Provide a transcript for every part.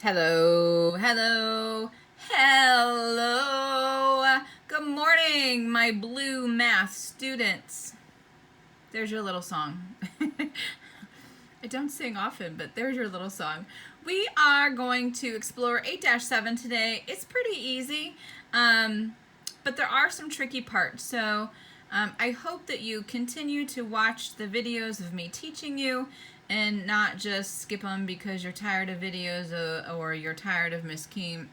Hello, hello, hello. Good morning, my blue math students. There's your little song. I don't sing often, but there's your little song. We are going to explore 8-7 today. It's pretty easy, but there are some tricky parts. So I hope that you continue to watch the videos of me teaching you and not just skip them because you're tired of videos or you're tired of Miss Keem,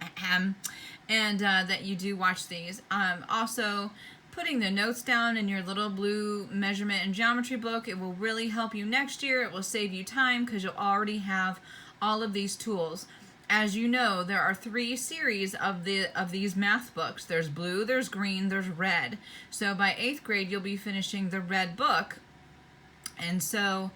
and that you do watch these. Also, putting the notes down in your little blue measurement and geometry book, it will really help you next year. It will save you time because you'll already have all of these tools. As you know, there are 3 series of these math books. There's blue, there's green, there's red. So by 8th grade, you'll be finishing the red book. And so,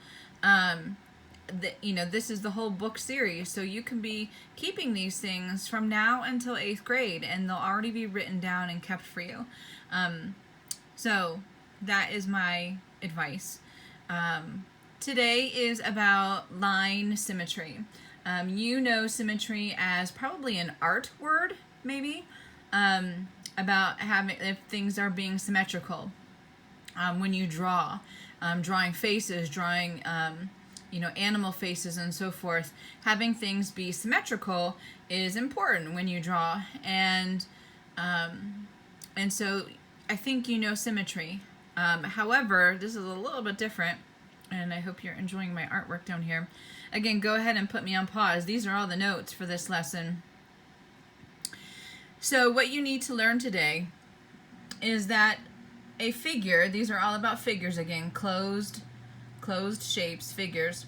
this is the whole book series. So you can be keeping these things from now until 8th grade, and they'll already be written down and kept for you. So that is my advice. Today is about line symmetry. You know symmetry as probably an art word, maybe, about having if things are being symmetrical. When you draw, drawing faces, drawing animal faces and so forth, having things be symmetrical is important when you draw, and so I think you know symmetry. However, this is a little bit different, and I hope you're enjoying my artwork down here. Again, go ahead and put me on pause. These are all the notes for this lesson. So what you need to learn today is that a figure, these are all about figures again, closed shapes, figures.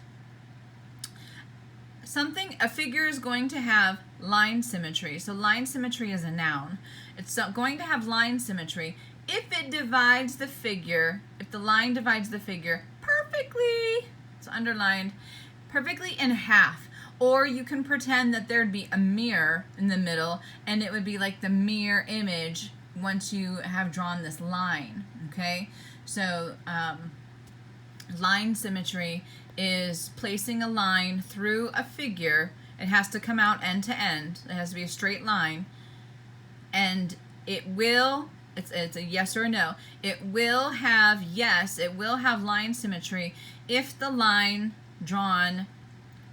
A figure is going to have line symmetry. So line symmetry is a noun. It's going to have line symmetry if it divides the figure, if the line divides the figure perfectly, it's underlined, perfectly in half. Or you can pretend that there'd be a mirror in the middle, and it would be like the mirror image once you have drawn this line, okay? So line symmetry is placing a line through a figure. It has to come out end to end. It has to be a straight line, and it will, it's a yes or a no. It will have line symmetry if the line drawn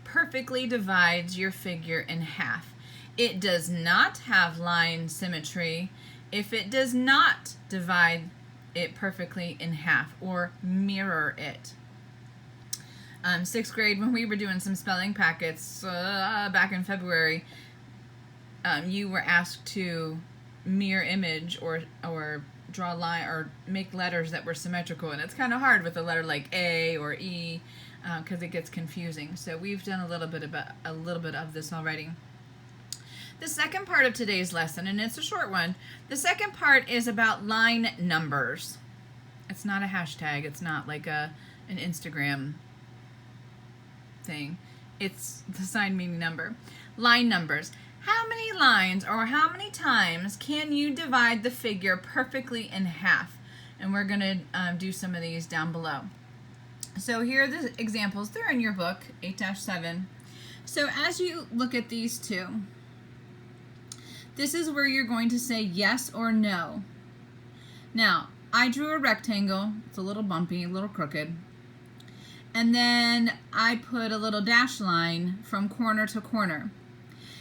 perfectly divides your figure in half. It does not have line symmetry if it does not divide it perfectly in half or mirror it. 6th grade, when we were doing some spelling packets back in February, you were asked to mirror image or draw a line or make letters that were symmetrical, and it's kind of hard with a letter like A or E because it gets confusing. So we've done a little bit of this already. The second part of today's lesson, and it's a short one, the second part is about line numbers. It's not a hashtag. It's not like an Instagram thing. It's the sign meaning number. Line numbers. How many lines or how many times can you divide the figure perfectly in half? And we're going to do some of these down below. So here are the examples. They're in your book, 8-7. So as you look at these two, this is where you're going to say yes or no. Now, I drew a rectangle. It's a little bumpy, a little crooked. And then I put a little dash line from corner to corner.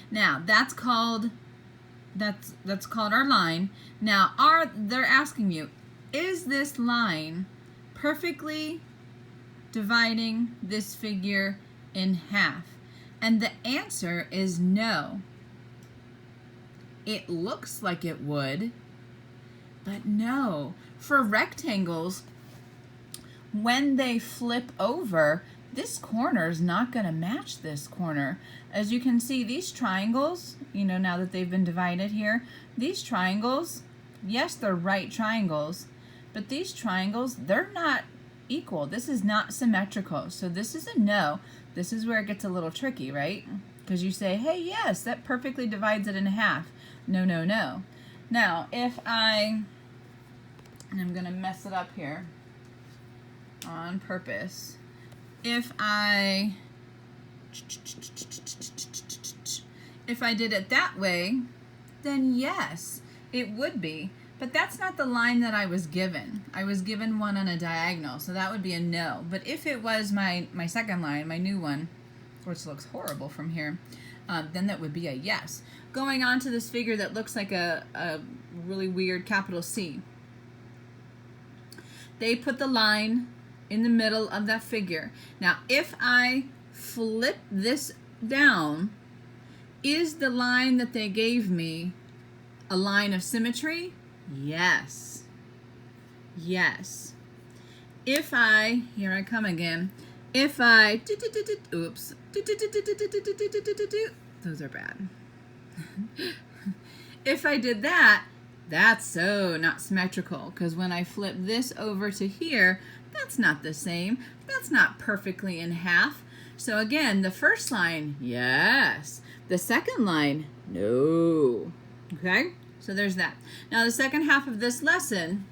Now, that's called our line. Now, they're asking you, is this line perfectly dividing this figure in half? And the answer is no. It looks like it would, but no. For rectangles, when they flip over, this corner is not going to match this corner. As you can see, these triangles, now that they've been divided here, these triangles, yes, they're right triangles, but these triangles, they're not equal. This is not symmetrical. So this is a no. This is where it gets a little tricky, right? Because you say, hey, yes, that perfectly divides it in half. No, no, no. Now, and I'm going to mess it up here on purpose. If I If I did it that way, then yes, it would be. But that's not the line that I was given. I was given one on a diagonal, so that would be a no. But if it was my second line, my new one, which looks horrible from here, then that would be a yes. Going on to this figure that looks like a really weird capital C. They put the line in the middle of that figure. Now, if I flip this down, is the line that they gave me a line of symmetry? Yes. Yes. If I, here I come again, if I, oops, those are bad. If I did that, that's so not symmetrical, because when I flip this over to here, that's not the same. That's not perfectly in half. So again, the first line, yes. The second line, no. Okay? So there's that. Now the second half of this lesson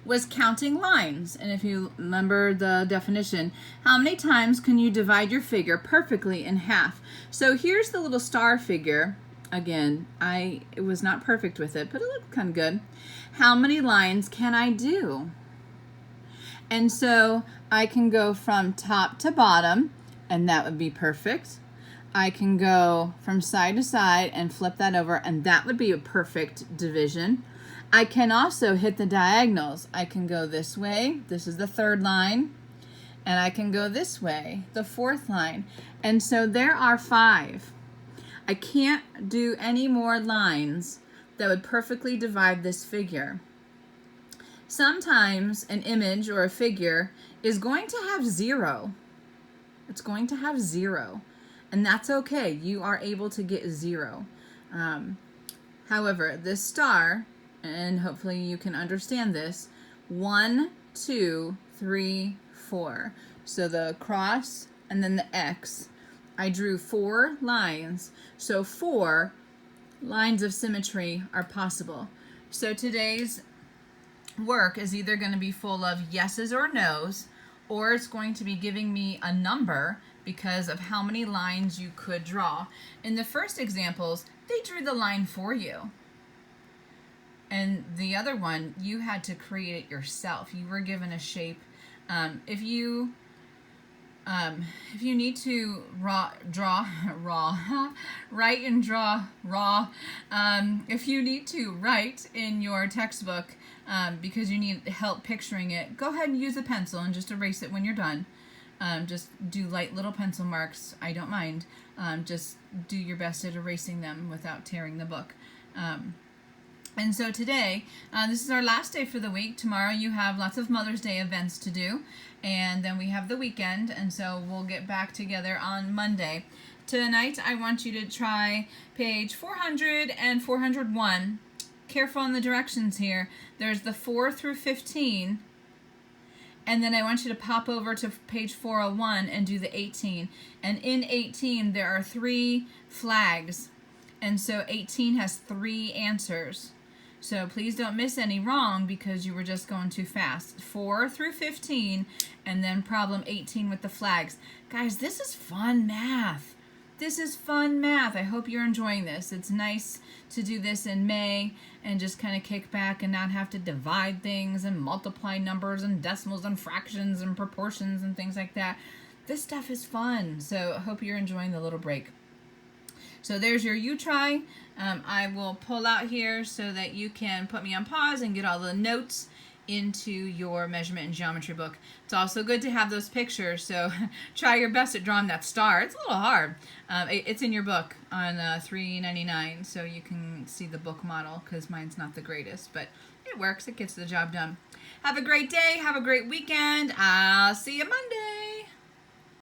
was counting lines. And if you remember the definition, how many times can you divide your figure perfectly in half? So here's the little star figure. Again, it was not perfect with it, but it looked kind of good. How many lines can I do? And so I can go from top to bottom, and that would be perfect. I can go from side to side and flip that over, and that would be a perfect division. I can also hit the diagonals. I can go this way. This is the third line. And I can go this way, the fourth line. And so there are 5. I can't do any more lines that would perfectly divide this figure. Sometimes an image or a figure is going to have 0. It's going to have 0. And that's okay. You are able to get 0. However, this star, and hopefully you can understand this, 1, 2, 3, 4. So the cross and then the X. I drew 4 lines. So 4 lines of symmetry are possible. So today's work is either going to be full of yeses or nos, or it's going to be giving me a number because of how many lines you could draw. In the first examples, they drew the line for you. And the other one, you had to create it yourself. You were given a shape. If you need to write and draw raw, if you need to write in your textbook because you need help picturing it, go ahead and use a pencil and just erase it when you're done. Just do light little pencil marks. I don't mind. Just do your best at erasing them without tearing the book. And so today, this is our last day for the week. Tomorrow you have lots of Mother's Day events to do, and then we have the weekend, and so we'll get back together on Monday. Tonight I want you to try page 400 and 401. Careful on the directions here. There's the 4 through 15, and then I want you to pop over to page 401 and do the 18. And in 18 there are 3 flags, and so 18 has 3 answers. So please don't miss any wrong because you were just going too fast. 4 through 15, and then problem 18 with the flags. Guys, this is fun math. This is fun math. I hope you're enjoying this. It's nice to do this in May and just kind of kick back and not have to divide things and multiply numbers and decimals and fractions and proportions and things like that. This stuff is fun. So I hope you're enjoying the little break. So there's your you try. I will pull out here so that you can put me on pause and get all the notes into your measurement and geometry book. It's also good to have those pictures, so try your best at drawing that star. It's a little hard. It's in your book on $3.99, so you can see the book model because mine's not the greatest, but it works. It gets the job done. Have a great day. Have a great weekend. I'll see you Monday.